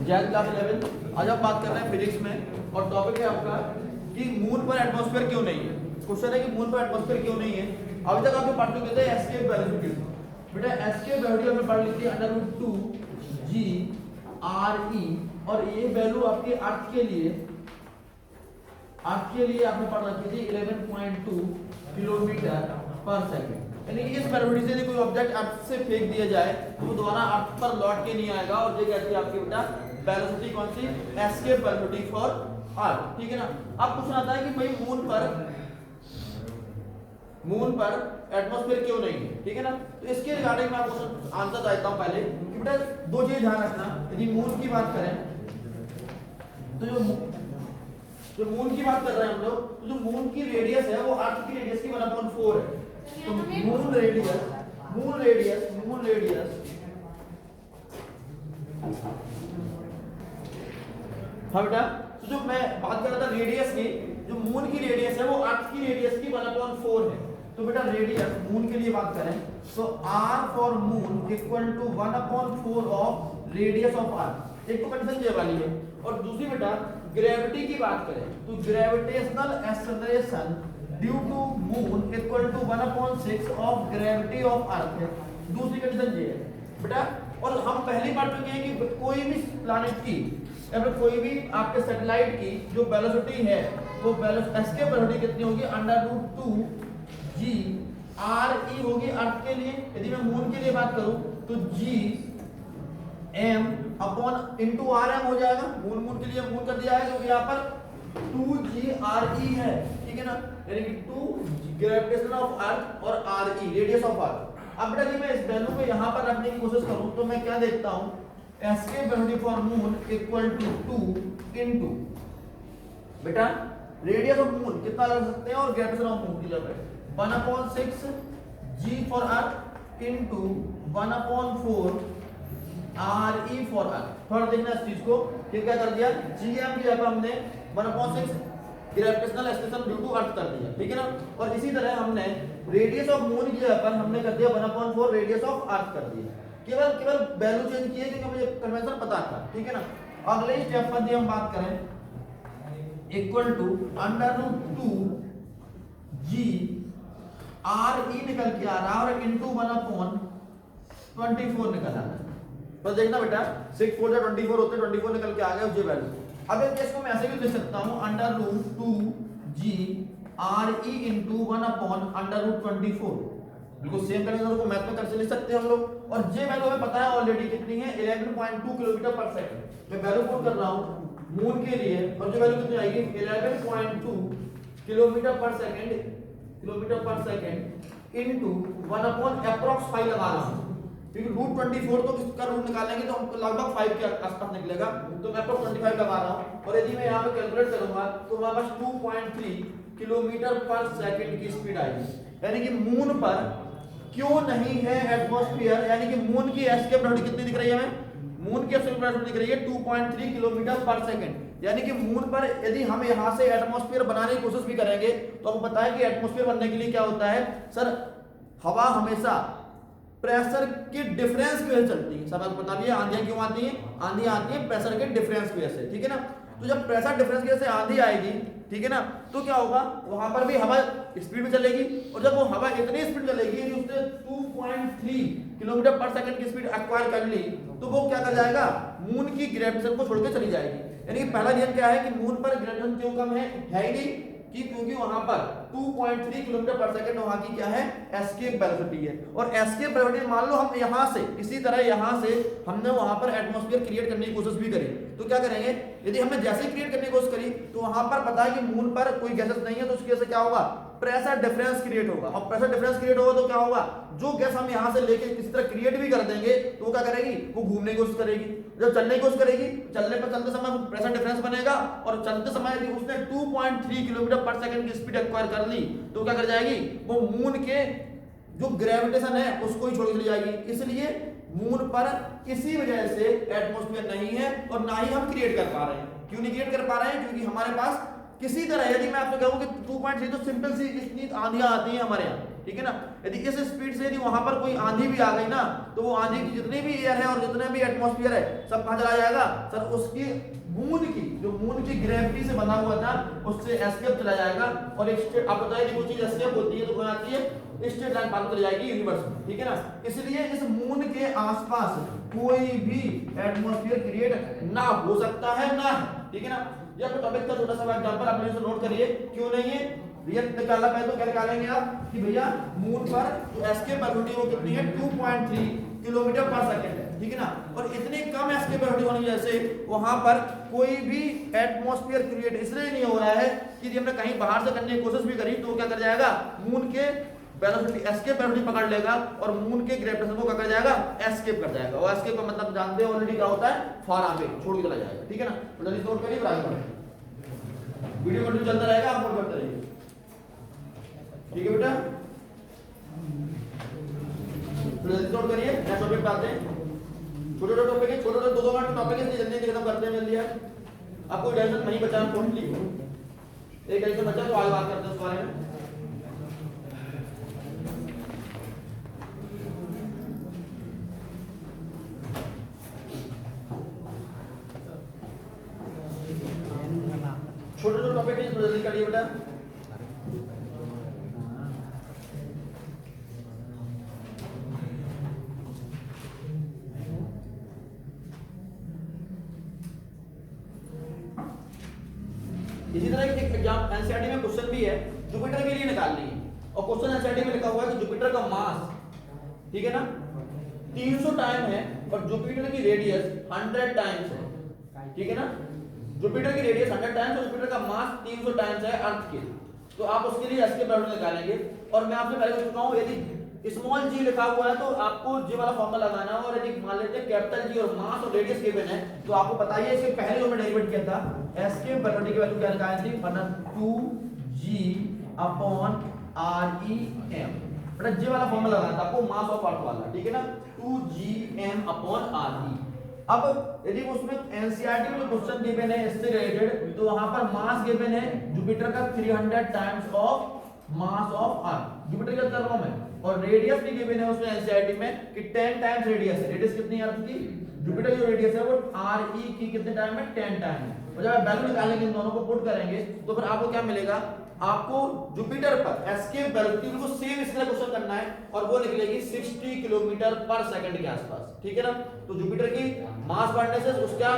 Jain class 11। आज हम बात कर रहे हैं फिजिक्स में और टॉपिक है आपका कि मून पर एटमॉस्फेयर क्यों नहीं है। क्वेश्चन है कि मून पर एटमॉस्फेयर क्यों नहीं है। अभी तक आपने पढ़ चुके थे एस्केप वेलोसिटी। बेटा एस्केप वेलोसिटी हमने पढ़ ली थी √2 g r e और ये वैल्यू आपकी अर्थ के लिए आपने पढ़ रखी थी 11.2 किलोमीटर पर सेकंड। यानी कि इस वेलोसिटी से कोई ऑब्जेक्ट अर्थ से फेंक दिया जाए तो वो दोबारा अर्थ पर लौट के नहीं आएगा और ये कहती है आपकी बेटा वेलोसिटी कौन सी, एस्केप वेलोसिटी फॉर अर्थ। ठीक है ना। अब क्वेश्चन आता है कि भाई मून पर एटमॉस्फेयर क्यों नहीं है। ठीक है ना। तो इसके रिगार्डिंग मैं आपको आंसर देता हूं पहले कि बेटा दो चीज ध्यान रखना। यदि मून की बात करें तो जो मून की बात कर रहे हैं हम लोग, तो जो मून की रेडियस है वो अर्थ की रेडियस की 1/4 है। तो मून रेडियस हाँ बेटा, तो जो मैं बात कर रहा था रेडियस की, जो मून की रेडियस है वो अर्थ की रेडियस की 1/4 है। तो बेटा रेडियस मून के लिए बात करें तो r for moon equal to 1/4 of radius of earth. एक तो कंडीशन ये वाली है। और दूसरी बेटा ग्रेविटी की बात करें तो gravitational acceleration due to moon equal to 1/6 of gravity of earth है। दूसरी कंडीशन ये है बेटा। और हम पहले पढ़ चुके हैं कि कोई भी प्लैनेट की या फिर कोई भी आपके सैटेलाइट की जो वेलोसिटी है वो एस्केप वेलोसिटी कितनी होगी, √2 g r e होगी अर्थ के लिए। यदि मैं मून के लिए बात करूं तो g m upon into R M हो जाएगा। मून के लिए मून कर दिया है क्योंकि यहाँ पर 2 g r e है। ठीक है ना। यानी कि 2 ग्रेविटेशन ऑफ अर्थ और r e रेडियस ऑफ अर्थ। अब बेटा जी मैं इस वैल्यू को यहाँ पर रखने की कोशिश करूं तो मैं क्या देखता हूं, escape velocity for moon equal to 2 into बेटा रेडियस ऑफ मून कितना लगा सकते हैं और ग्रेविटेशन ऑफ मून की जगह 1/6 g for earth into 1/4 r e for earth. थोड़ा देखना इस चीज को कि क्या कर दिया, gm की जगह हमने 1/6 gravitational acceleration due to earth कर दिया। ठीक है ना। और इसी तरह हमने रेडियस ऑफ मून की जगह पर हमने कर दिया 1/4 रेडियस ऑफ अर्थ कर दिया। केवल वैल्यू चेंज किए क्योंकि मुझे कन्वेंशन पता था। ठीक है ना। अगले स्टेप पर हम बात करें equal to √2 g r e निकल के आ रहा है और इनटू 1/24 निकल आ रहा है। तो देखना बेटा 6 4 या 24 होते 24 निकल के आ गया ये वैल्यू। अब इस केस को मैं ऐसे भी लिख सकता हूं √2 g r e इनटू 1/√24। बिल्कुल सेम कंडीशन को मैथ में करके लिख सकते हैं हम लोग। और ये वैल्यू हमें पता है ऑलरेडी कितनी है, 11.2 किलोमीटर पर सेकंड। मैं वैल्यू पुट कर रहा हूं मून के लिए और जो वैल्यू कितनी आएगी 11.2 किलोमीटर पर सेकंड इनटू 1/5 लगा रहा हूं क्योंकि √24 तो किसका रूट निकालेंगे तो हमको लगभग 5 के आसपास निकलेगा। तो मैं अप्रॉक्स 25 लगा रहा हूं और यदि मैं यहां पे कैलकुलेट करूंगा तो हमारे पास 2.3 किलोमीटर पर सेकंड की स्पीड आएगी। यानी कि मून पर क्यों नहीं है एटमॉस्फेयर, यानी कि मून की एस्केप वेलोसिटी कितनी दिख रही है हमें, मून की एस्केप वेलोसिटी दिख रही है 2.3 किलोमीटर पर सेकंड। यानी कि मून पर यदि हम यहां से एटमॉस्फेयर बनाने की कोशिश भी करेंगे तो आपको पता है कि एटमॉस्फेयर बनने के लिए क्या होता है सर, हवा हमेशा प्रेशर के डिफरेंस की वजह से चलती है। सब आपको पता भी है आंधियां क्यों आती हैं, आंधी आती है प्रेशर के डिफरेंस की वजह से। ठीक है ना। तो जब प्रेशर डिफरेंस की वजह से आंधी आएगी, ठीक है ना, तो क्या होगा वहां पर भी हवा स्पीड में चलेगी और जब वो हवा इतनी स्पीड चलेगी कि उसने 2.3 किलोमीटर पर सेकंड की स्पीड एक्वायर कर ली तो वो क्या कर जाएगा, मून की ग्रेविटेशन को छोड़ के चली जाएगी। यानी कि पहला रीजन क्या है कि मून पर ग्रेविटेशन क्यों कम है ही नहीं कि क्योंकि वहां पर 2.3 किलोमीटर पर सेकंड वहां की क्या है एस्केप वेलोसिटी है। और एस्केप वेलोसिटी मान लो हम यहां से इसी तरह यहां से हमने वहां पर एटमॉस्फेयर क्रिएट करने की कोशिश भी करी तो क्या करेंगे, यदि हमने जैसे ही क्रिएट करने की कोशिश करी तो वहां पर पता है कि मून पर कोई गैसेस नहीं है तो उसकी वजह से क्या होगा, प्रेशर डिफरेंस क्रिएट होगा। और प्रेशर डिफरेंस क्रिएट होगा तो क्या होगा, जो गैस हम यहां से लेके किसी तरह क्रिएट भी कर देंगे तो वो क्या करेगी, वो घूमने की कोशिश करेगी। जब चलने की कोशिश करेगी चलने पर चलते समय प्रेशर डिफरेंस बनेगा और चलते समय यदि उसने 2.3 किलोमीटर पर सेकंड की स्पीड एक्वायर कर ली तो क्या कर जाएगी, वो मून के जो ग्रेविटेशन है उसको ही छोड़ के चली जाएगी। इसलिए मून पर किसी वजह से एटमॉस्फेयर नहीं है और ना ही हम क्रिएट कर पा रहे हैं। क्यों नहीं क्रिएट कर पा रहे हैं, क्योंकि हमारे पास किसी तरह, यदि मैं आपको कहूं कि 2.3 तो सिंपल सी इतनी आंधियां आती हैं हमारे यहाँ, ठीक है ना। यदि इस स्पीड से यदि वहां पर कोई आंधी भी आ गई ना, तो वो आंधी की जितनी भी एयर है और जितने भी एटमॉस्फेयर है सब कहां चला जाएगा सर, उसकी मून की जो मून की ग्रेविटी से बना हुआ था उससे एस्केप चला जाएगा, और एक स्टेट आप बताइए कि वो चीज एस्केप होती है तो कहां आती है, स्ट्रेट लाइन पार कर जाएगी यूनिवर्स में, ठीक है ना। इसलिए इस मून के आसपास कोई भी एटमॉस्फेयर क्रिएट ना हो सकता है ना है, ठीक है ना। ये आपको टॉपिक का छोटा सा एग्जांपल आप इसे नोट करिए, क्यों नहीं है रियल निकालना पहले तो क्या निकालेंगे आप कि भैया मून पर जो एस्केप वेलोसिटी वो कितनी है 2.3 किलोमीटर पर सेकंड है, ठीक है ना। और इतनी कम एस्केप वेलोसिटी होने की वजह से वहां पर कोई भी एटमॉस्फेयर क्रिएट इसलिए नहीं हो रहा है कि यदि हमने कहीं बाहर से करने की कोशिश भी करी तो क्या कर जाएगा, मून के वेलोसिटी एस्केप वेलोसिटी पकड़ लेगा और मून के ग्रेविटेशन को क्या कर जाएगा, एस्केप कर जाएगा। और एस्केप का मतलब जानते हैं ऑलरेडी क्या होता है, फार अवे, छोड़ के चला जाएगा, ठीक है ना। तो जल्दी नोट करिए, आगे बढ़ें, वीडियो कंटिन्यू चलता रहेगा, आप नोट करते रहिए, ठीक है बेटा। तो जल्दी नोट करिए, नेक्स्ट टॉपिक पे आते हैं। छोटे छोटे टॉपिक है, छोटे छोटे 2-2 मिनट टॉपिक है, जल्दी जल्दी खत्म करते हैं जल्दी यार, आपको टेंशन नहीं बचा टोटली, एक टेंशन बचा तो आगे बात करते हैं उस बारे में। छोटे छोटे टॉपिक है, जल्दी करिए बेटा। इसी तरह एक एग्जाम एनसीईआरटी में क्वेश्चन भी है जुपिटर के लिए निकालनी है, और क्वेश्चन एनसीईआरटी में लिखा हुआ है कि जुपिटर का मास, ठीक है ना, 300 टाइम है और जुपिटर की रेडियस 100 टाइम्स है, ठीक है ना। जुपिटर की रेडियस 100 टाइम्स और जुपिटर का मास 300 टाइम्स है अर्थ के, तो आप उसके लिए एस्केप वेलोसिटी निकालेंगे। और मैं आपसे पहले पूछ चुका हूं, यदि स्मॉल जी लिखा हुआ है तो आपको जी वाला फॉर्मूला लगाना है, और यदि मान लेते हैं कैपिटल जी और मास और रेडियस गिवन है तो आपको बताइए इसके पहले जो मैं डेरिवेट किया था एस्केप वेलोसिटी की वैल्यू क्या निकाली थी, 2g अपॉन REM, बेटा जी वाला फॉर्मूला लगाना था आपको, मास ऑफ अर्थ वाला, ठीक है ना, 2gm अपॉन RE। अब यदि उसमें एनसीईआरटी में जो क्वेश्चन गिवन है इससे रिलेटेड, तो वहां पर मास गिवन है जुपिटर का 300 times of mass of earth, Jupiter का कर रहा हूं मैं, और रेडियस भी गिवन है उसमें एनसीईआरटी में कि 10 टाइम्स रेडियस है। रेडियस कितनी है अर्थ की, जुपिटर की जो रेडियस है वो RE की कितने टाइम है, 10 टाइम है। और जब आप वैल्यू निकालेंगे इन दोनों को पुट करेंगे तो फिर आपको क्या मिलेगा, आपको जुपिटर पर एस्केप वेलोसिटी को सेम इसलिए क्वेश्चन करना है और वो निकलेगी 60 किलोमीटर पर सेकंड के आसपास, ठीक है ना। तो जुपिटर की मास बढ़ने से उसका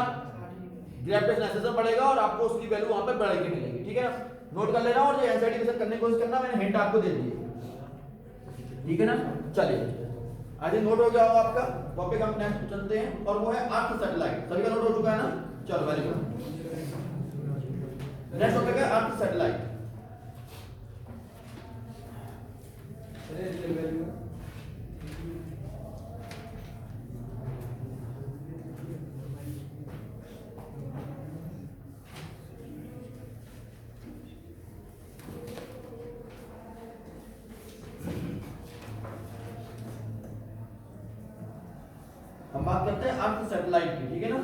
ग्रेविटेशन एक्सेलरेशन बढ़ेगा और आपको उसकी वैल्यू वहां पर बढ़ के मिलेगी, ठीक है ना। नोट कर लेना, और जो एनसीईआरटी क्वेश्चन करने की कोशिश करना, मैंने हिंट आपको दे दी है, ठीक है ना। चलिए आज नोट हो गया होगा आपका टॉपिक, हम नेक्स्ट चलते हैं और वो है अर्थ सैटेलाइट। सभी का नोट हो चुका है ना, चलो वेरी गुड। नेक्स्ट टॉपिक है अर्थ सैटेलाइट। हम बात करते हैं अर्थ सैटेलाइट की, ठीक है ना।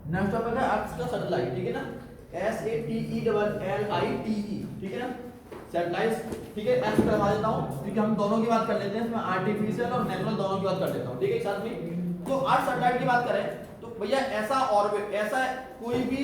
नेक्स्ट टॉपिक है अर्थ का सैटेलाइट, ठीक है ना, SATELLITE, ठीक है ना, सैटेलाइट, ठीक है। ऐसे करवा देता हूं क्योंकि हम दोनों की बात कर लेते हैं, इसमें आर्टिफिशियल और नेचुरल दोनों की बात कर लेता हूं, ठीक है, एक साथ में। तो अर्थ सैटेलाइट की बात करें तो भैया ऐसा ऑर्बिट, ऐसा कोई भी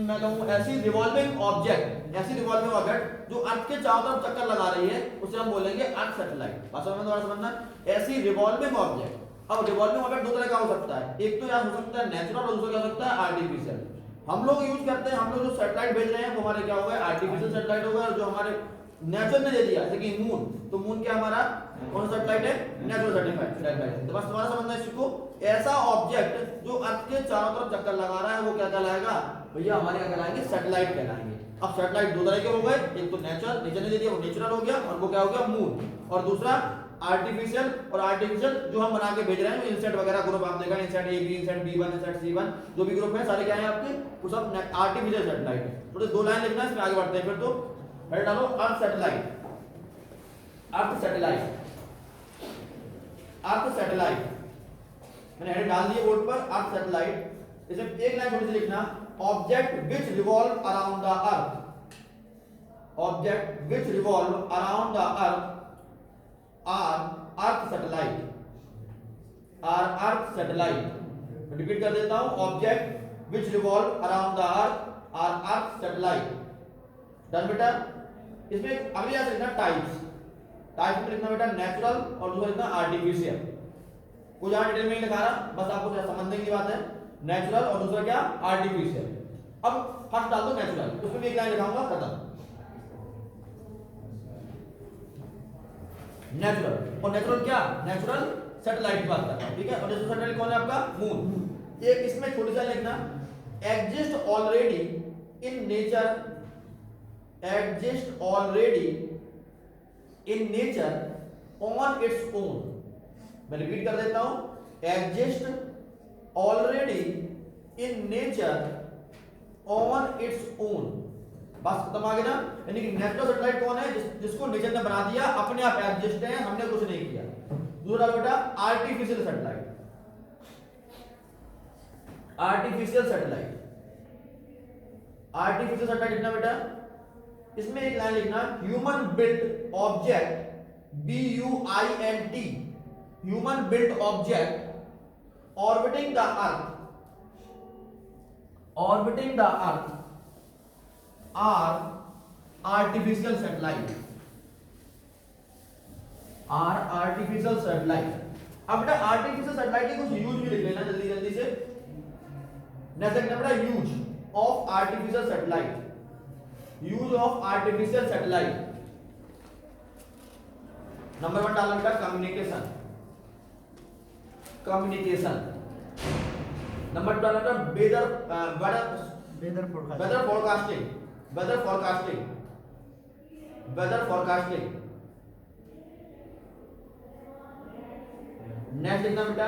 मैं कहूं ऐसी रिवॉल्विंग ऑब्जेक्ट जो अर्थ के चारों तरफ चक्कर लगा रही है उसे हम बोलेंगे अर्थ सैटेलाइट। बात समझ में थोड़ा समझना, ऐसी रिवॉल्विंग ऑब्जेक्ट। अब रिवॉल्विंग ऑब्जेक्ट दो तरह का हो सकता है, एक तो यार हो सकता है नेचुरल और दूसरा क्या हो सकता है आर्टिफिशियल। हम लोग यूज करते हैं, हम लोग जो सैटेलाइट भेज रहे हैं वो हमारे क्या होगा, आर्टिफिशियल सैटेलाइट होगा, और जो हमारे नेचुरल ने दे दिया जैसे कि मून, तो मून क्या हमारा कौन सा सैटेलाइट है, नेचुरल सैटेलाइट। तो बस तुम्हारा समझना है इसको, ऐसा ऑब्जेक्ट जो अर्थ के चारों तरफ चक्कर लगा रहा है वो क्या कहलाएगा भैया, हमारे क्या कहलाएंगे, सैटेलाइट कहलाएंगे। अब सैटेलाइट दो तरह के हो गए, एक तो नेचर, नेचर ने दे दिया वो नेचुरल हो गया, और वो क्या हो गया मून, और दूसरा आर्टिफिशियल और आर्टिफिशियल जो हम बना के भेज रहे हैं, इंसेट वगैरह ग्रुप आप देखा, इंसेट ए बी, इंसेट B1, इंसेट C1, जो भी ग्रुप है सारे क्या है आपके, वो सब आर्टिफिशियल सैटेलाइट है। तो 2 लाइन लिखना है, इसमें आगे बढ़ते हैं। फिर तो हेड डालो अर्थ सैटेलाइट, अर्थ सैटेलाइट, अर्थ सैटेलाइट, मैंने हेड डाल दिए बोर्ड पर, अर्थ सैटेलाइट। इसमें एक लाइन थोड़ी सी लिखना, object which revolve around the earth, object which revolve around the earth are earth satellite, are earth satellite. Repeat कर देता हूं, object which revolve around the earth are earth satellite. Done बेटा। इसमें अगली ऐसे लिखना टाइप्स, टाइप में लिखना बेटा नेचुरल और दूसरा लिखना आर्टिफिशियल। कुछ यहाँ डिटेल में नहीं लिखा रहा, बस आपको समझने की बात है, नेचुरल और दूसरा क्या आर्टिफिशियल। अब फर्स्ट डाल दो नेचुरल, उसमें भी एक लाइन लिखाऊंगा, खत्म। नेचुरल, और नेचुरल क्या, नेचुरल सैटेलाइट की बात करता है, ठीक है। और नेचुरल सैटेलाइट कौन है आपका, मून। एक इसमें छोटी सा लिखना, exist already in nature, exist already in nature on its own. मैं रिपीट कर देता हूं, exist already in nature on its own. बस खत्म आ गया ना। यानी कि नेचुरल सैटेलाइट कौन है, जिसको नेचर ने बना दिया, अपने आप एग्जिस्ट है, हमने कुछ नहीं किया। दूसरा बेटा artificial satellite, artificial satellite, artificial satellite लिखना बेटा, इसमें एक लाइन लिखना, human built object, BUILT, human built object orbiting the earth, orbiting the earth are artificial satellite, are artificial satellite. अब बेटा आर्टिफिशियल सैटेलाइट के कुछ यूज भी लिख लेना जल्दी जल्दी से। नेक्स्ट लिखना बेटा use of artificial satellite, use of artificial satellite. Number 1 डालना बेटा कम्युनिकेशन, कम्युनिकेशन। नंबर 2 डालना weather, weather forecasting, weather forecasting, weather forecasting. Next लिखना बेटा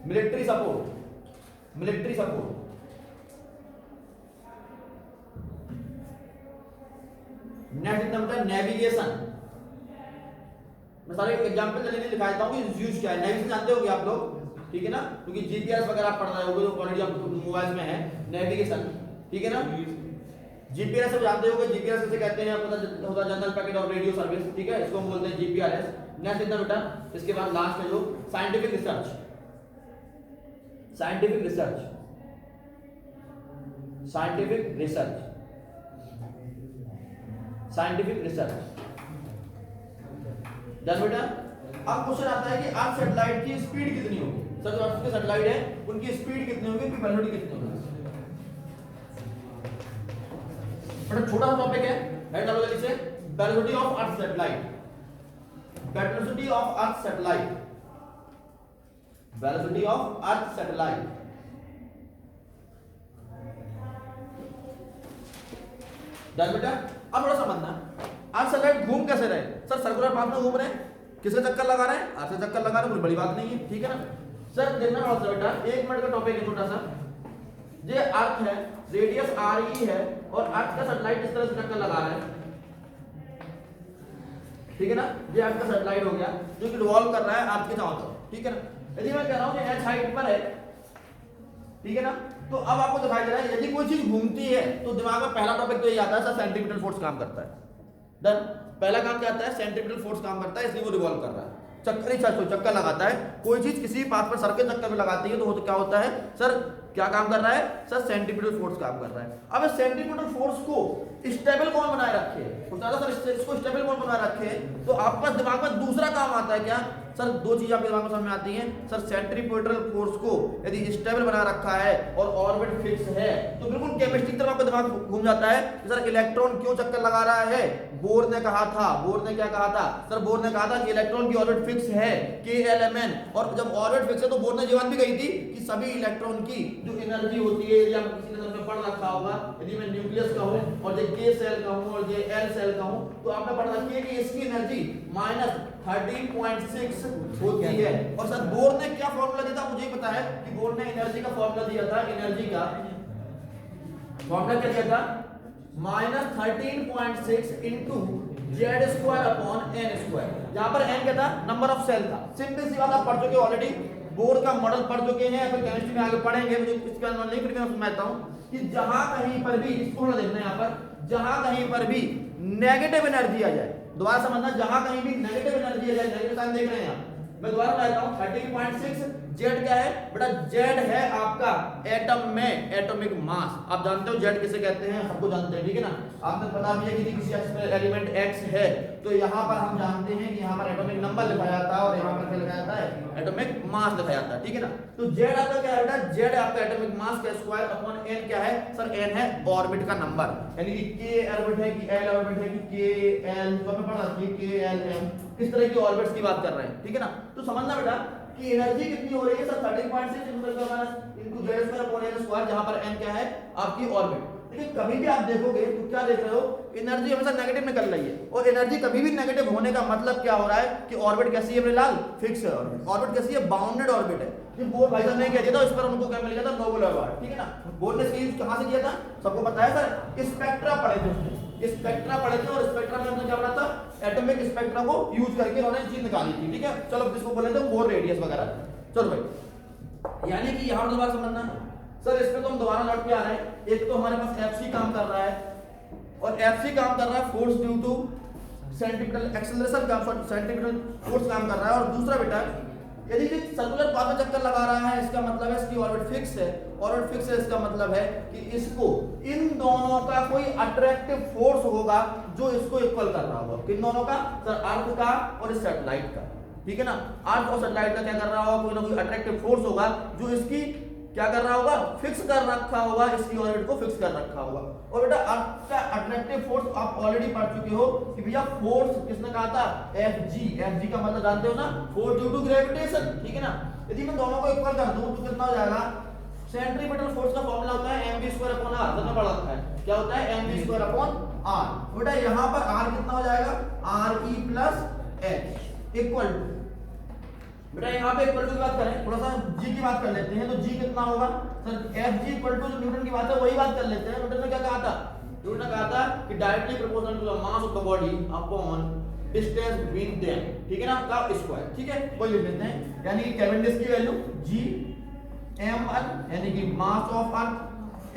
military support, military support. Next लिखना बेटा नेविगेशन। मैं सारे एग्जांपल जल्दी लिखा देता हूं कि यूज क्या है। नेविगेशन जानते होंगे आप लोग, ठीक है ना, क्योंकि जीपीएस वगैरह आप पढ़ रहे होगे, जो ऑलरेडी आप मोबाइल में है। नेविगेशन, ठीक है ना, जीपीएस सब जानते होंगे। जीपीएस से कहते हैं पता होता general packet of radio service, ठीक है, इसको हम बोलते हैं जीपीआरएस। नेक्स्ट लिखना बेटा, इसके बाद लास्ट में जो scientific research, scientific research, scientific research, scientific research. Done बेटा। अब क्वेश्चन आता है कि अर्थ सैटेलाइट की स्पीड कितनी होगी। सर जो अर्थ के सैटेलाइट है उनकी स्पीड कितनी होगी, उनकी वेलोसिटी कितनी होगी। बड़ा छोटा सा टॉपिक है, हेड डालो जल्दी से, velocity of earth satellite, velocity of earth satellite, velocity of earth satellite. Done बेटा। अब थोड़ा समझना, अर्थ सैटेलाइट घूम कैसे रहे। सर सर्कुलर पाथ में घूम रहे हैं, किसका चक्कर लगा रहे हैं, अर्थ से चक्कर लगा रहे हैं, कोई बड़ी बात नहीं है, ठीक है ना। सर देखना पड़ता है बेटा, 1 मिनट का टॉपिक है छोटा सा। ये अर्थ है, रेडियस RE है, और अर्थ का सैटेलाइट इस तरह से चक्कर लगा रहा है, ठीक है ना। ये अर्थ का सैटेलाइट हो गया जो कि रिवॉल्व कर रहा है अर्थ के चारों तरफ, ठीक है ना। यदि मैं कह रहा हूं कि h हाइट पर है, ठीक है ना, तो अब आपको दिखाई दे रहा है यदि कोई चीज घूमती है तो दिमाग में पहला टॉपिक तो ये आता है सर सेंट्रीपिटल फोर्स काम करता है। डन। पहला काम क्या आता है, सेंट्रीपिटल फोर्स काम करता है, इसलिए वो रिवॉल्व कर रहा है, चक्कर लगाता है। कोई चीज किसी पाथ पर सर के चक्कर में लगाती है तो क्या होता है सर, क्या काम कर रहा है सर, सेंट्रीपिटल फोर्स काम कर रहा है। अब सेंट्रीपिटल फोर्स को स्टेबल कौन बनाए रखे, सर इसको स्टेबल कौन बनाए रखे, तो आपके पास दिमाग में दूसरा काम आता है क्या सर, 2 चीजें आपके दिमाग में समझ में आती हैं सर। सेंट्रीपिटल फोर्स को यदि स्टेबल बना रखा है और ऑर्बिट फिक्स है तो बिल्कुल केमिस्ट्री की तरफ आपका दिमाग घूम जाता है कि सर इलेक्ट्रॉन क्यों चक्कर लगा रहा है। बोर ने कहा था, बोर ने क्या कहा था सर, बोर ने कहा था कि इलेक्ट्रॉन की ऑर्बिट फिक्स है KLMN, और जब ऑर्बिट फिक्स है तो बोर ने ये बात भी कही थी कि सभी इलेक्ट्रॉन की जो एनर्जी होती है, या किसी ने पढ़ रखा होगा, यदि मैं न्यूक्लियस का हूं और जो के सेल का हूं और ये एल सेल का हूं, तो आपने पढ़ा था कि इसकी एनर्जी माइनस 13.6 होती है। और सर बोर ने क्या फॉर्मूला दिया था, मुझे ही पता है कि बोर ने एनर्जी का फॉर्मूला दिया था, एनर्जी का फॉर्मूला क्या दिया था, minus 13.6 into Z square upon N square. यहां पर एन क्या था, नंबर ऑफ सेल था। सिंपल सी बात आप पढ़ चुके ऑलरेडी, बोर का मॉडल पढ़ चुके हैं, फिर केमिस्ट्री में आगे पढ़ेंगे, मुझे इसके बाद नहीं, फिर मैं समझाता हूं कि जहां कहीं पर भी, इसको देखना यहां पर, जहां कहीं पर भी नेगेटिव एनर्जी आ जाए, दोबारा समझना, जहां कहीं भी नेगेटिव एनर्जी आ जाए, नेगेटिव साइन देख रहे हैं आप, मैं दोबारा बताता हूं, 13.6 जेड क्या है बेटा, जेड है आपका एटम में एटॉमिक मास। आप जानते हो जेड किसे कहते हैं, सबको जानते हैं, ठीक है ना। आपने पता भी है कि किसी एलिमेंट एक्स है तो यहाँ पर हम जानते हैं कि यहाँ पर एटॉमिक नंबर लिखा जाता है और यहाँ पर क्या लिखा जाता है, एटॉमिक मास लिखा जाता है, ठीक है ना। तो जेड आपका क्या है बेटा, जेड आपका एटॉमिक मास का स्क्वायर अपॉन एन क्या है सर, एन है ऑर्बिट का नंबर, यानी कि के ऑर्बिट है कि एल ऑर्बिट है कि के एल, तो हमें पता है के एल एम, किस तरह की ऑर्बिट्स की बात कर रहे हैं, ठीक है ना। तो समझना बेटा कि एनर्जी कितनी हो रही है sir, 13.6 into Z square upon N square, जहां पर एन क्या है आपकी ऑर्बिट। लेकिन कभी भी आप देखोगे तो क्या देख रहे हो, एनर्जी हमेशा नेगेटिव निकल रही है, और एनर्जी कभी भी नेगेटिव होने का मतलब क्या हो रहा है कि ऑर्बिट कैसी है लाल, फिक्स है ऑर्बिट। ऑर्बिट कैसी है, बाउंडेड ऑर्बिट है। ये बोर भाई साहब ने क्या दिया था, इस पर उनको क्या मिल गया था, नोबेल अवार्ड, ठीक है ना। बोर ने इसका यूज कहां से किया था, सबको पता है सर, स्पेक्ट्रा पढ़े थे उसने, स्पेक्ट्रा पढ़े थे, और स्पेक्ट्रा में हमने क्या पढ़ा था, एटॉमिक स्पेक्ट्रा को यूज करके उन्होंने चीज निकाली थी, ठीक है। चलो जिसको बोले थे बोर रेडियस वगैरह। चलो भाई, यानी कि यहां दोबारा समझना सर, इस पे तो हम दोबारा लौट के आ रहे हैं। एक तो हमारे पास एफसी काम कर रहा है, और एफसी काम कर रहा है force due to centripetal acceleration का, सेंट्रीपिटल फोर्स काम कर रहा है। और दूसरा बेटा, यदि सर्कुलर पाथ में चक्कर लगा रहा है, इसका मतलब है इसकी ऑर्बिट फिक्स है, ऑर्बिट फिक्स है, इसका मतलब है कि इसको इन दोनों का कोई अट्रैक्टिव फोर्स होगा जो इसको इक्वल कर रहा होगा। किन दोनों का सर, अर्थ का और सैटेलाइट का, ठीक है ना। अर्थ और सैटेलाइट का क्या कर रहा होगा, कोई ना कोई अट्रैक्टिव फोर्स होगा जो इसकी क्या कर रहा होगा, फिक्स कर रखा होगा, इसकी ऑर्बिट को फिक्स कर रखा होगा। और बेटा अर्थ का अट्रैक्टिव फोर्स आप ऑलरेडी पढ़ चुके हो कि भैया फोर्स किसने कहा था, Fg। Fg का मतलब जानते हो ना, फोर्स ड्यू टू ग्रेविटेशन, ठीक है ना। यदि मैं दोनों को इक्वल कर दूं तो कितना हो जाएगा, सेंट्रीपिटल फोर्स का फॉर्मूला होता है mv²/r, तो पढ़ा रखा है, क्या होता है mv²/r। बेटा यहां पर r कितना हो जाएगा, re + h इक्वल टू, बेटा यहाँ पे इक्वल टू की बात करें, थोड़ा सा g की बात कर लेते हैं, तो g कितना होगा सर, Fg इक्वल टू, जो न्यूटन की बात है वही बात कर लेते हैं। न्यूटन ने क्या कहा था, न्यूटन ने कहा था कि directly proportional to the mass of the body upon distance between them, ठीक है ना, का स्क्वायर, ठीक है, कोई लिख लेते हैं। यानी कि कैवेंडिश की वैल्यू g m अर्थ, यानी कि mass of earth,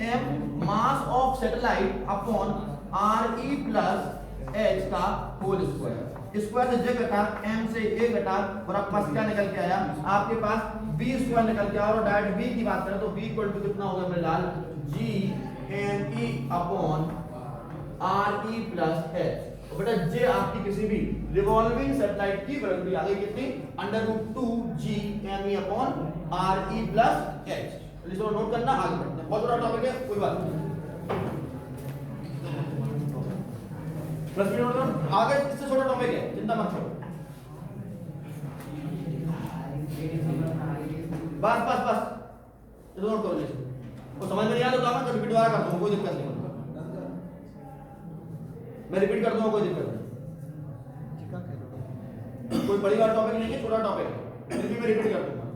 m mass of satellite upon re + h का होल स्क्वायर। स्क्वायर से j घटा, m से a घटा, और आपके पास क्या निकल के आया, आपके पास b स्क्वायर निकल के आया। और डायरेक्ट b की बात करें तो b इक्वल टू कितना होगा मेरे लाल, g m e upon r e + h। और बेटा j आपकी किसी भी रिवॉल्विंग सैटेलाइट की वैल्यू आ गई कितनी, √2 g m e upon r e + h। इसको नोट करना, आगे बढ़ते हैं, बहुत बड़ा टॉपिक है, कोई बात नहीं। प्लस भी नोट करो, आगे इससे छोटा टॉपिक है, चिंता मत करो। बस बस बस, इसको नोट करो, वो समझ में नहीं आया तो मैं रिपीट दोबारा कर दूंगा, कोई दिक्कत नहीं, मैं रिपीट कर दूंगा, कोई दिक्कत नहीं, कोई बड़ी बात टॉपिक नहीं है, छोटा टॉपिक है, फिर भी मैं रिपीट कर दूंगा।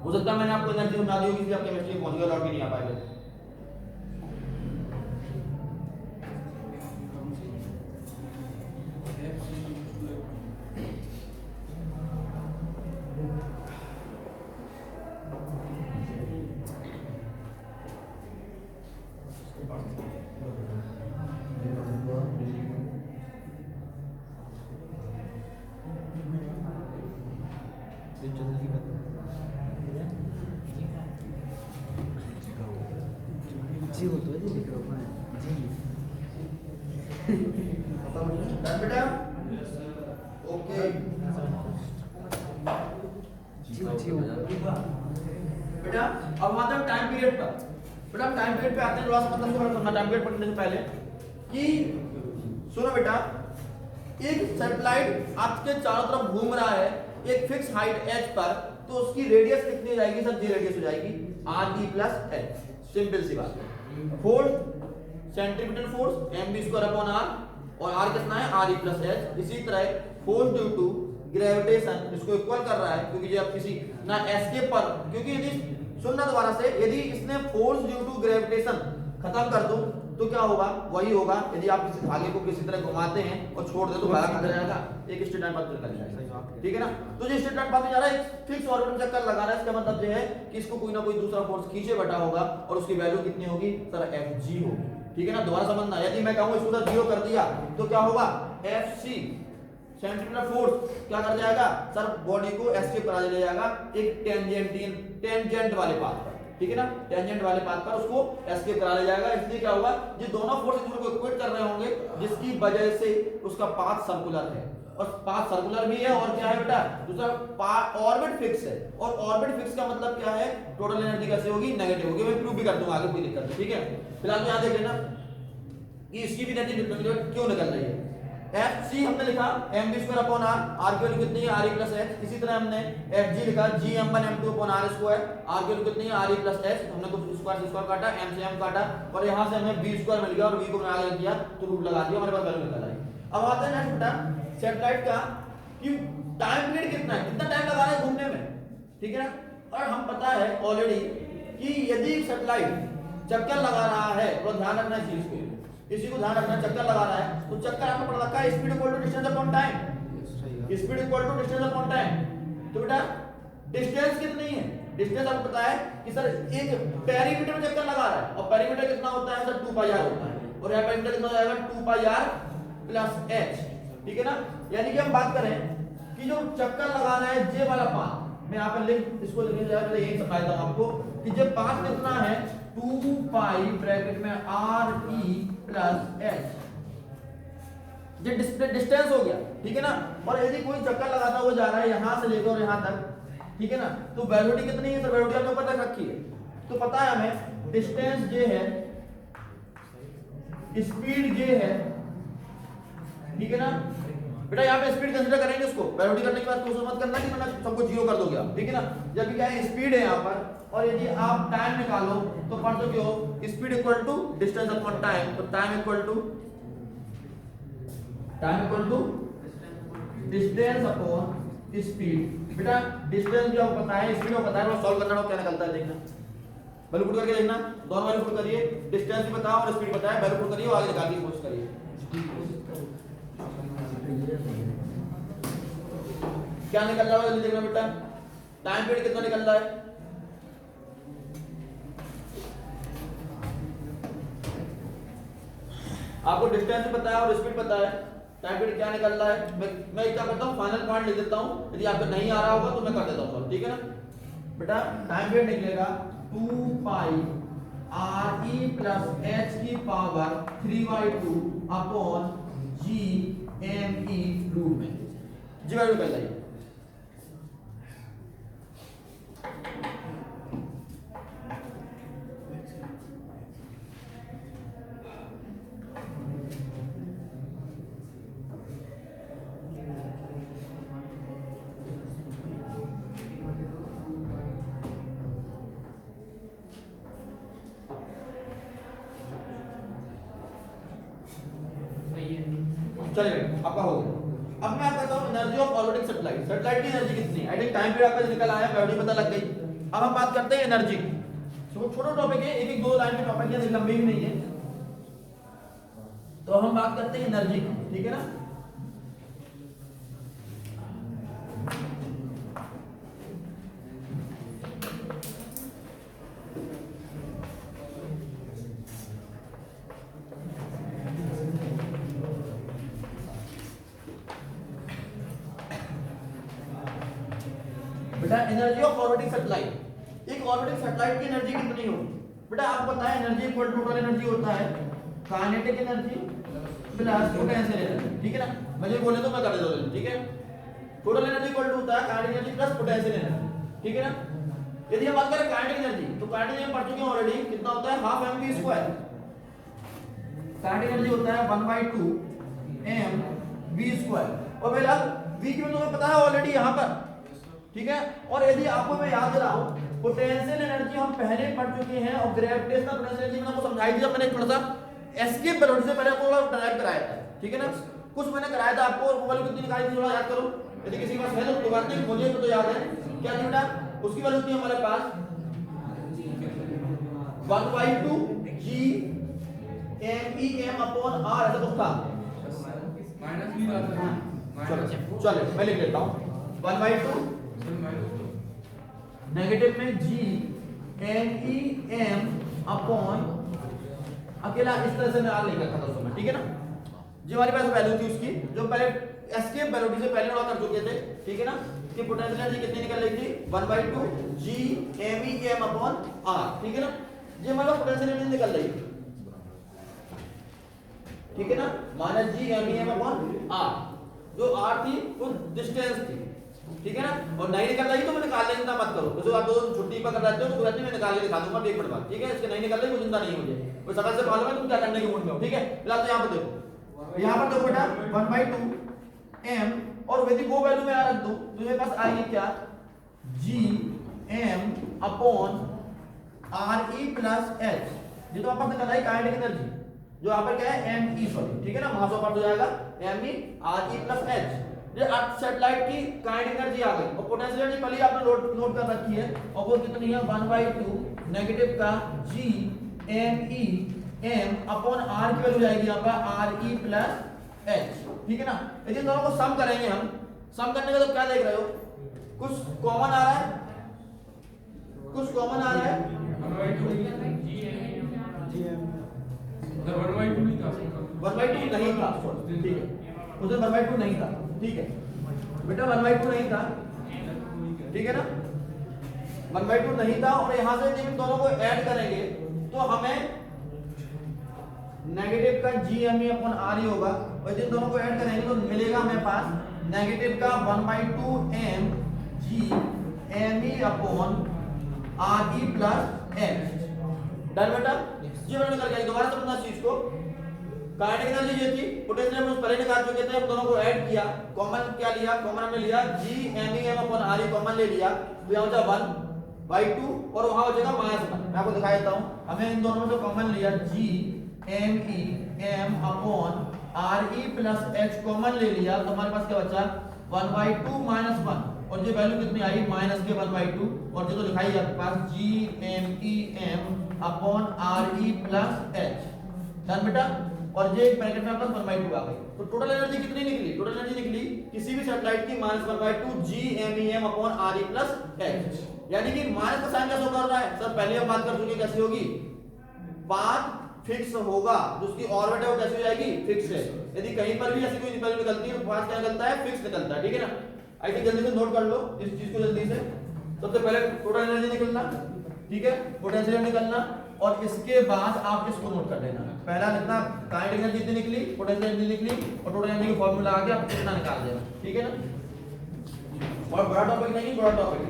हो सकता है मैंने आपको एनर्जी समझा दी होगी, इसलिए आप केमिस्ट्री पहुंच गए, लौट के नहीं आ पाएंगे। जी वो तो है, लिख रहा हूँ जी बेटा ओके, बेटा अब आते हैं टाइम पीरियड पर। बेटा टाइम पीरियड पे आते हैं, थोड़ा सा मतलब समझना टाइम पीरियड पढ़ने से पहले कि सुनो बेटा, एक सैटेलाइट आपके चारों तरफ घूम रहा है एक फिक्स हाइट h पर, तो उसकी रेडियस कितनी हो जाएगी सर, जी रेडियस हो जाएगी re + h, सिंपल सी बात है। Force centripetal force mv² upon r, और r कितना है re प्लस h। इसी तरह फोर्स ड्यू टू ग्रेविटेशन इसको इक्वल कर रहा है, क्योंकि जब किसी ना एस्केप पर, क्योंकि यदि सुनना दोबारा से, यदि इसने फोर्स ड्यू टू ग्रेविटेशन खत्म कर दूं तो क्या होगा, वही होगा यदि आप किसी धागे को किसी तरह घुमाते हैं और छोड़ दे तो धागा कहाँ चला जाएगा, एक स्ट्रेट लाइन पर चला जाएगा, ठीक है ना। तो जो स्ट्रेट लाइन पर जा रहा है एक फिक्स ऑर्बिट में चक्कर लगा रहा है, इसका मतलब ये है कि इसको कोई ना कोई दूसरा फोर्स खींचे बैठा होगा और उसकी वैल्यू कितनी होगी सर, fg होगी, ठीक है ना। दोबारा समझना, यदि मैं कहूं इसको सर 0 कर दिया तो क्या होगा, fc सेंट्रीपिटल फोर्स क्या कर जाएगा सर, बॉडी को एस्केप करा ले जाएगा एक टेंजेंट वाले पाथ पर, ठीक है ना, टेंजेंट वाले पाथ पर उसको एस्केप करा ले जाएगा। इसलिए क्या होगा, ये दोनों फोर्स एक दूसरे को इक्वेट कर रहे होंगे, जिसकी वजह से उसका पाथ सर्कुलर है, और पाथ सर्कुलर भी है, और क्या है बेटा दूसरा ऑर्बिट फिक्स है, और ऑर्बिट फिक्स का मतलब क्या है, टोटल एनर्जी कैसे होगी, नेगेटिव होगी। मैं प्रूव भी कर दूंगा आगे, कोई दिक्कत नहीं, ठीक है। फिलहाल तो यहां देख लेना कि इसकी भी एनर्जी क्यों निकल रही है। Fc हमने लिखा mv² अपॉन r, r की वैल्यू कितनी है, re प्लस h। इसी तरह हमने Fg लिखा gm1 m2 upon r square, r की वैल्यू कितनी है, re प्लस h। हमने कुछ स्क्वायर से स्क्वायर काटा, m से m काटा, और यहां से हमें v² मिल गया, और v को बना आगे किया तो रूट लगा दिया, हमारे पास वैल्यू निकल आई। अब आते हैं नेक्स्ट बेटा सैटेलाइट का, कि टाइम पीरियड कितना है, कितना टाइम लगा रहा है घूमने में, ठीक है ना। और हम पता है ऑलरेडी कि यदि सैटेलाइट चक्कर लगा रहा है, तो ध्यान रखना इस चीज को, इसी को ध्यान रखना, चक्कर लगा रहा है तो चक्कर आपको पता रखा है speed equal to distance upon time, speed equal to distance upon time. तो बेटा डिस्टेंस कितनी है, डिस्टेंस आपको पता है कि सर एक पेरीमीटर में चक्कर लगा रहा है, और पेरीमीटर कितना होता है सर 2πr होता है, और यहां पेरीमीटर कितना हो जाएगा 2πr प्लस h, ठीक है ना। यानी कि हम बात करें कि जो चक्कर लगा रहा है जे वाला पाथ, मैं यहां पर लिख इसको लिखने जा रहा हूं, यही समझाता हूं आपको कि जब पाथ कितना है 2π ब्रैकेट में re प्लस h, ये डिस्टेंस हो गया, ठीक है ना। और यदि कोई चक्कर लगाता हुआ जा रहा है यहां से लेकर यहां तक, ठीक है ना, तो वेलोसिटी कितनी है सर, वेलोसिटी आपने ऊपर तक रखी है, तो पता है हमें डिस्टेंस जे है, स्पीड जे है, ठीक है ना। बेटा यहाँ पे स्पीड कंसीडर करेंगे उसको, वेलोसिटी करने के बाद तो मत करना कि मैंने सबको जीरो कर दोगे आप, ठीक है ना। जब क्या है स्पीड है यहाँ पर, और यदि आप टाइम निकालो तो पढ़ दो क्यों, speed equal to distance upon time, तो time equal to distance upon speed. बेटा डिस्टेंस भी आपको पता है, स्पीड आपको पता है, वो सॉल्व करना क्या निकलता है देखना, वैल्यू पुट करके देखना, दोनों वैल्यू पुट करिए, डिस्टेंस भी बताओ और स्पीड बताओ, वैल्यू पुट करिए और आगे निकालने की कोशिश करिए। क्या निकल रहा है जल्दी देखना बेटा, टाइम पीरियड कितना निकल रहा है, आपको डिस्टेंस भी पता है और स्पीड पता है, टाइम पीरियड क्या निकल रहा है। मैं क्या करता हूं, फाइनल पॉइंट लिख देता हूं, यदि आपको नहीं आ रहा होगा तो मैं कर देता हूं, ठीक है ना। बेटा टाइम पीरियड निकलेगा 2π re प्लस h की पावर 3/2 अपॉन gme रूट में, जी वैल्यू निकल जाएगी। चलिए आपका हो गया। अब मैं आपको बताऊं energy of orbiting satellite, satellite की एनर्जी कितनी है, आई थिंक टाइम पीरियड आपका निकल आया, वैल्यू पता लग गई। अब हम बात करते हैं एनर्जी, छोटा टॉपिक है, एक एक दो लाइन में टॉपिक है, लंबी भी नहीं है, तो हम बात करते हैं एनर्जी की, ठीक है ना। बेटा एनर्जी ऑफ ऑर्बिटिंग सैटेलाइट, एक ऑर्बिटिंग सैटेलाइट की एनर्जी कितनी होगी। बेटा आपको पता है energy equal to total energy होता है kinetic energy plus potential energy, ठीक है ना। मुझे बोले तो मैं कर देता हूं, ठीक है। टोटल एनर्जी इक्वल टू होता है kinetic energy plus potential energy, ठीक है ना। यदि हम बात करें काइनेटिक एनर्जी, तो काइनेटिक एनर्जी पढ़ चुके हैं ऑलरेडी, कितना होता है हाफ mv²। काइनेटिक एनर्जी होता है 1/2 mv², और मेरा v की तुम्हें पता है ऑलरेडी यहां पर, ठीक है। और यदि आपको मैं याद दिलाऊं पोटेंशियल एनर्जी हम पहले पढ़ चुके हैं, और ग्रेविटेशनल पोटेंशियल एनर्जी मैंने आपको समझाई थी जब मैंने थोड़ा सा एस्केप वेलोसिटी से पहले आपको थोड़ा ड्राइव कराया था, ठीक है ना, कुछ मैंने कराया था आपको, और वो वाली कितनी निकाली थी थोड़ा याद करो, यदि किसी के पास है तो बात नहीं, मुझे तो याद है क्या थी बेटा, उसकी वैल्यू थी हमारे पास 1/2 g MEM अपॉन r, ऐसा कुछ था। माइनस भी आता है। चलो चलो मैं लिख लेता हूं 1/2 नेगेटिव में g MEM अपॉन, अकेला इस तरह से मैं r लिखा था दोस्तों में, ठीक है ना, जी हमारे पास वैल्यू थी उसकी जो पहले एस्केप वेलोसिटी से पहले ड्रॉ कर चुके थे, ठीक है ना, कि पोटेंशियल एनर्जी कितनी निकल रही थी 1/2 g MEM अपॉन r, ठीक है ना, ये हमारा पोटेंशियल एनर्जी निकल रही है, ठीक है ना, minus g MEM upon r, जो r थी वो डिस्टेंस थी, ठीक है ना, और नहीं निकल रही तो मैं निकाल लेंगे, चिंता मत करो, जैसे आप दोनों छुट्टी पर कर रहे हो तो कोई बात नहीं, मैं निकाल के दिखा दूंगा एक मिनट बाद, ठीक है, इसके नहीं निकल रही कोई चिंता नहीं मुझे, कोई समझ से मालूम है तुम क्या करने के मूड में हो, ठीक है, फिलहाल तो यहाँ पर देखो, यहाँ पर देखो बेटा 1/2 m, और यदि वो वैल्यू मैं रख दूं तो मेरे पास आएगी क्या g m upon re plus h, ये तो आपस में निकल रहा है काइनेटिक एनर्जी, जो यहाँ पर क्या है me, सॉरी, ठीक है ना, मास ऑफ अर्थ हो जाएगा me re प्लस h, ये अर्थ सैटेलाइट की काइनेटिक एनर्जी आ गई, और पोटेंशियल एनर्जी पहले आपने नोट कर रखी है, और वो कितनी है 1/2 नेगेटिव का g MEM अपॉन r की वैल्यू जाएगी यहाँ पर re प्लस h, ठीक है ना, यदि इन दोनों को सम करेंगे हम, सम करने का तो क्या देख रहे हो, कुछ कॉमन आ रहा है, कुछ कॉमन आ रहा है, 1/2 नहीं था, 1/2 नहीं था, ठीक है, उधर 1/2 नहीं था, ठीक है बेटा 1/2 नहीं था, ठीक है ना, 1/2 नहीं था, और यहां से जब इन दोनों को ऐड करेंगे तो हमें नेगेटिव का GME अपॉन RE होगा, और जिन दोनों को ऐड करेंगे तो मिलेगा हमें पास नेगेटिव का 1/2 m GME upon RE plus h, done बेटा, ये मैंने निकाल के दोबारा समझना चीज को, काइनेटिक एनर्जी ये थी, पोटेंशियल हम पहले निकाल चुके थे, हम दोनों को ऐड किया, कॉमन क्या लिया, कॉमन हमने लिया GMEM अपॉन RE कॉमन ले लिया, तो यहाँ हो जाएगा 1/2 और वहां हो जाएगा -1, मैं आपको दिखा देता हूं, हमने इन दोनों में से कॉमन लिया GMEM upon RE plus h common ले लिया, तो हमारे पास क्या बचा 1/2 -1, और ये वैल्यू कितनी आई माइनस के 1/2, और जो तो लिखाई है आपके पास GMEM upon RE plus h, done बेटा, और ये एक ब्रैकेट में आपका 1/2 आ गई, तो टोटल एनर्जी कितनी निकली, टोटल एनर्जी निकली किसी भी सैटेलाइट की -1/2 GMEM upon RE plus h, यानी कि माइनस का साइन कैसे कर रहा है सर, पहले हम बात कर चुके कैसे होगी, पाथ फिक्स होगा, जो उसकी ऑर्बिट है वो कैसे हो जाएगी, फिक्स है, यदि कहीं पर भी ऐसी कोई वैल्यू निकलती है तो पाथ क्या निकलता है, फिक्स निकलता है, ठीक है ना, आई थिंक जल्दी से नोट कर लो इस चीज को जल्दी से, सबसे पहले टोटल एनर्जी निकलना, ठीक है, पोटेंशियल निकलना, और इसके बाद आप इसको नोट कर लेना, पहला लिखना काइनेटिक एनर्जी कितनी निकली, पोटेंशियल एनर्जी निकली, और टोटल एनर्जी का फार्मूला आ गया, आप कितना निकाल देना, ठीक है ना, और बड़ा टॉपिक नहीं, बड़ा टॉपिक है,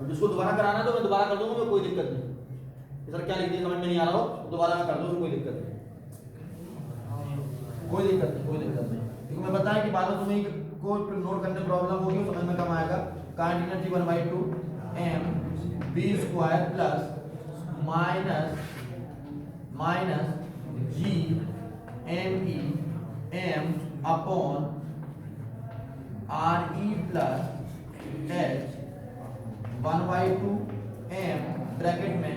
जिसको दोबारा कराना है तो मैं दोबारा कर दूंगा, कोई दिक्कत नहीं, सर क्या लिख दिया समझ में नहीं आ रहा हो दोबारा मैं कर दूंगा, कोई दिक्कत नहीं, कोई दिक्कत नहीं, कोई दिक्कत नहीं, क्योंकि मैं बताया कि बाद में तुम्हें को नोट करने में प्रॉब्लम होगी, समझ में कम आएगा, kinetic energy 1/2 m v² plus minus GMEM upon RE plus h 1/2 m bracket में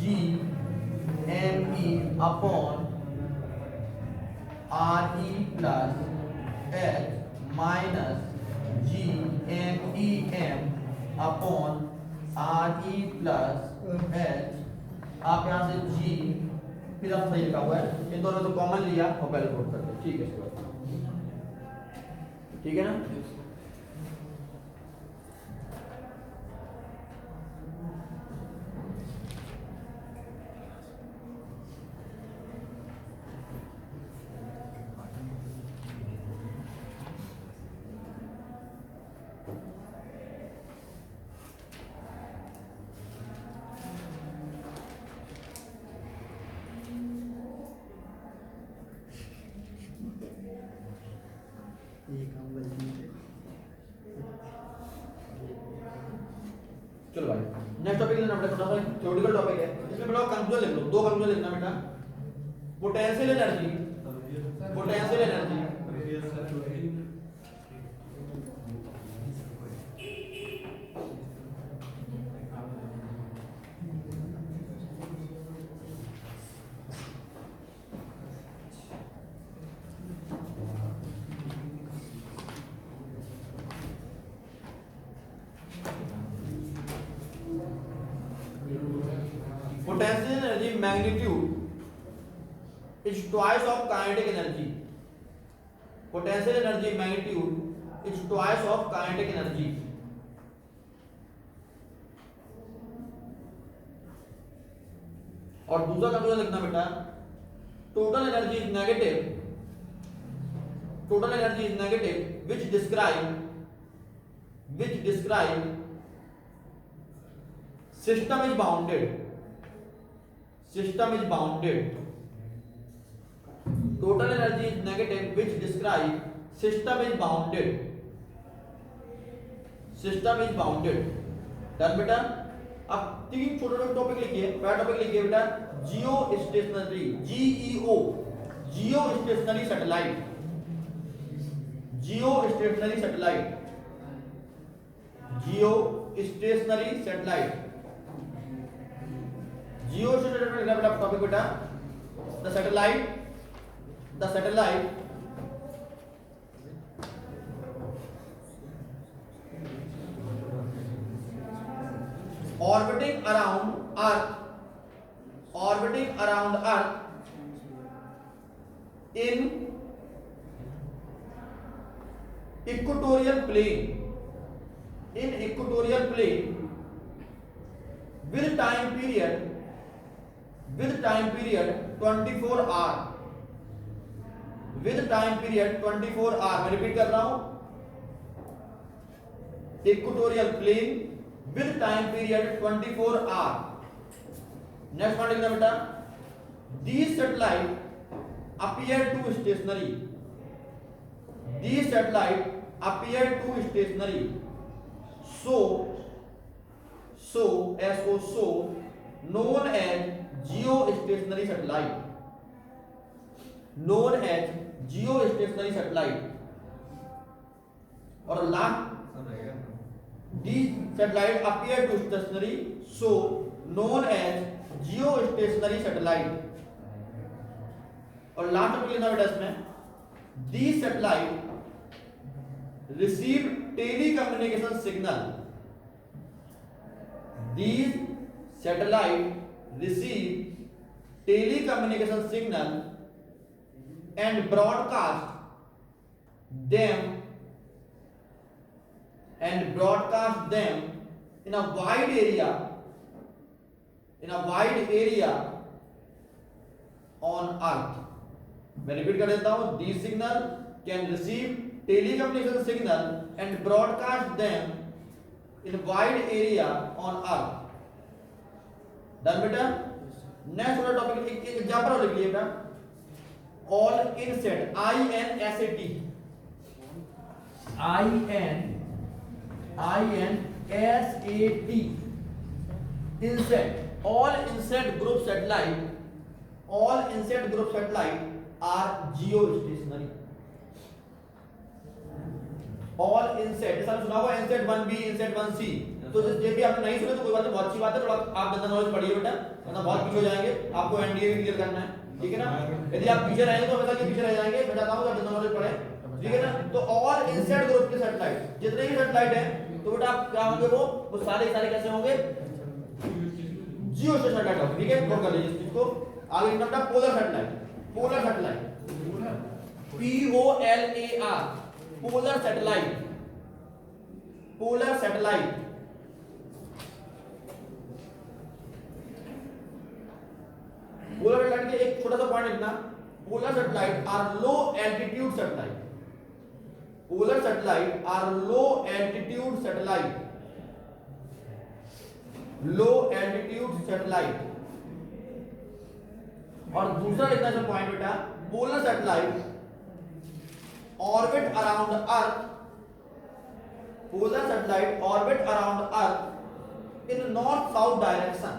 GME upon RE plus h minus GMEM upon RE plus h, आप यहाँ से G फिर आप सही लिखा हुआ है, इन दोनों से कॉमन लिया और पहले नोट कर दिया, ठीक है, ठीक है ना, थ्योरेटिकल टॉपिक है, इसमें बेटा कंक्लूजन लिख लो, दो कंक्लूजन लिखना बेटा। Potential energy, potential energy potential energy magnitude is twice of kinetic energy. Potential energy magnitude is twice of kinetic energy. और दूसरा कंक्लूजन लिखना बेटा, total energy is negative, total energy is negative which describe system is bounded, system is bounded. Total energy is negative which describe system is bounded, system is bounded. Done बेटा। अब तीन छोटे छोटे topic लिखिए। पहला topic लिखिए बेटा जियो stationery, GEO, जियो stationery satellite, जियो stationery satellite, जियो stationery satellite, जियो stationery बेटा टॉपिक बेटा the satellite orbiting around earth in equatorial plane with time period 24 hour, with time period 24 hour। मैं रिपीट कर रहा हूं, equatorial plane with time period 24 hour। Next point लिखना बेटा, these satellite appear to stationary, these satellite appear to stationary, so known as geostationary satellite, known as geostationary satellite। और last, these satellite appear to stationary, so known as geostationary satellite। और last topic लिखना बेटा इसमें, these satellite receive telecommunication signal, these satellite receive telecommunication signal and broadcast them in a wide area on earth। मैं repeat कर देता हूं, these signal can receive telecommunication signal and broadcast them in a wide area on earth। Done बेटा। Next वाला topic एक example और लिख लीजिए बेटा, all insect, INSAT, insect, all insect group satellite are geostationary। all insect, जैसा सुना होगा insect 1B, insect 1C, तो ये भी आपने नहीं सुने तो कोई बात नहीं, बहुत अच्छी बात है। थोड़ा आप जनरल नॉलेज पढ़िए बेटा, वरना बहुत पीछे हो जाएंगे। आपको एनडीए भी क्लियर करना है, ठीक है ना। यदि आप पीछे रहेंगे तो हमेशा के पीछे रह जाएंगे। मैं चाहता हूं कि आप जनरल नॉलेज पढ़ें, ठीक है ना। तो ऑल इनसाइड ग्रुप के सैटेलाइट, जितने भी सैटेलाइट हैं, तो बेटा आप क्या होंगे, वो सारे कैसे होंगे, जियो सैटेलाइट होंगे, ठीक है। नोट कर लीजिए इस चीज को। आगे नंबर polar satellite, polar satellite, POLAR, polar satellite, polar satellite. Polar satellite के एक छोटा सा पॉइंट लिखना, polar satellite are low altitude satellite, polar satellite are low altitude satellite, low altitude satellite. और दूसरा लिखना है पॉइंट बेटा, polar satellite orbit around earth, polar satellite orbit around earth in north south direction,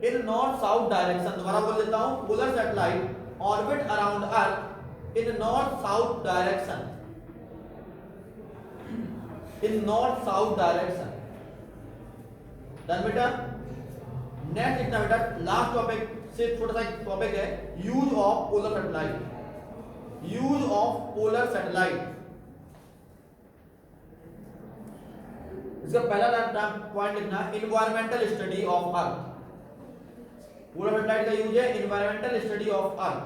in north south direction, दोबारा बोल देता हूं, polar satellite orbit around earth in north south direction, in north south direction. Done बेटा। Next लिखना बेटा, last topic से छोटा सा टॉपिक है, use of polar satellite, use of polar satellite. इसका पहला पॉइंट लिखना, environmental study of earth. Polar satellite का यूज है इन्वायरमेंटल स्टडी ऑफ अर्थ।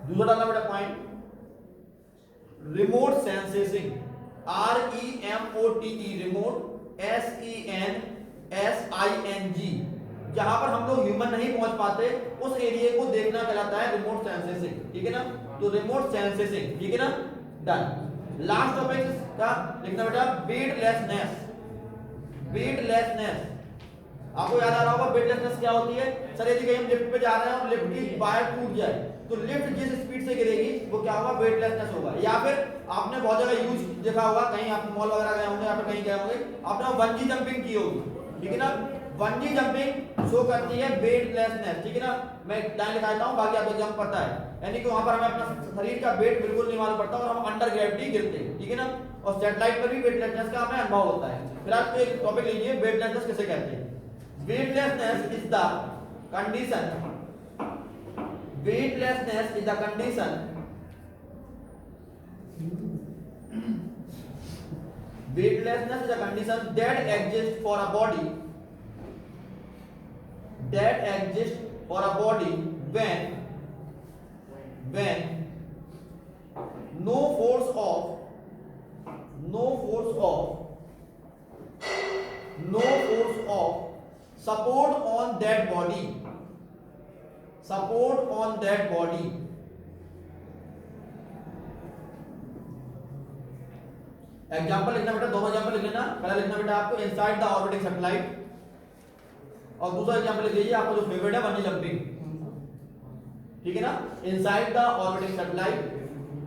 दूसरा डालना बेटा point, remote sensing, REMOTE, remote SENSING, जहां पर हम लोग ह्यूमन नहीं पहुंच पाते उस एरिया को देखना कहलाता है रिमोट सेंसिंग, ठीक है ना। तो रिमोट सेंसिंग, ठीक है ना, डन। लास्ट टॉपिक का लिखना बेटा, वेटलेसनेस, वेटलेसनेस। आपको याद आ रहा होगा वेटलेसनेस क्या होती है। सर यदि कहीं हम लिफ्ट पे जा रहे हैं और लिफ्ट की वायर टूट जाए तो लिफ्ट जिस स्पीड से गिरेगी वो क्या होगा, वेटलेसनेस होगा। या फिर आपने बहुत जगह यूज देखा होगा, कहीं आप मॉल वगैरह गए होंगे या फिर कहीं गए होंगे, आपने बंजी जंपिंग की होगी, ठीक है ना। बंजी जंपिंग शो करती है वेटलेसनेस, ठीक है ना। मैं लाइन लिखा देता हूं, बाकी आपको जंप पता है, यानी कि वहां पर हमें अपना शरीर का वेट बिल्कुल नहीं मालूम पड़ता और हम अंडर ग्रेविटी गिरते हैं, ठीक है ना। और सैटेलाइट पर भी वेटलेसनेस का हमें अनुभव होता है। फिर आप एक टॉपिक लीजिए, वेटलेसनेस किसे कहते हैं। Weightlessness is the condition, weightlessness is the condition weightlessness is a condition that exists for a body, that exists for a body when no force of support on that body, support on that body। Example लिखना बेटा, दोनों example लिख लेना। पहला लिखना बेटा आपको inside the orbiting satellite, और दूसरा एग्जाम्पल लिख लीजिए आपको जो फेवरेट है, बंजी जंपिंग, ठीक है ना। इनसाइड द ऑर्बिटिंग सैटेलाइट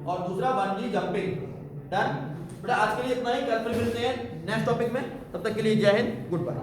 और दूसरा बंजी जंपिंग। डन बेटा। आज के लिए इतना ही, कल फिर मिलते हैं नेक्स्ट टॉपिक में। तब तक के लिए जय हिंद, गुड बाय।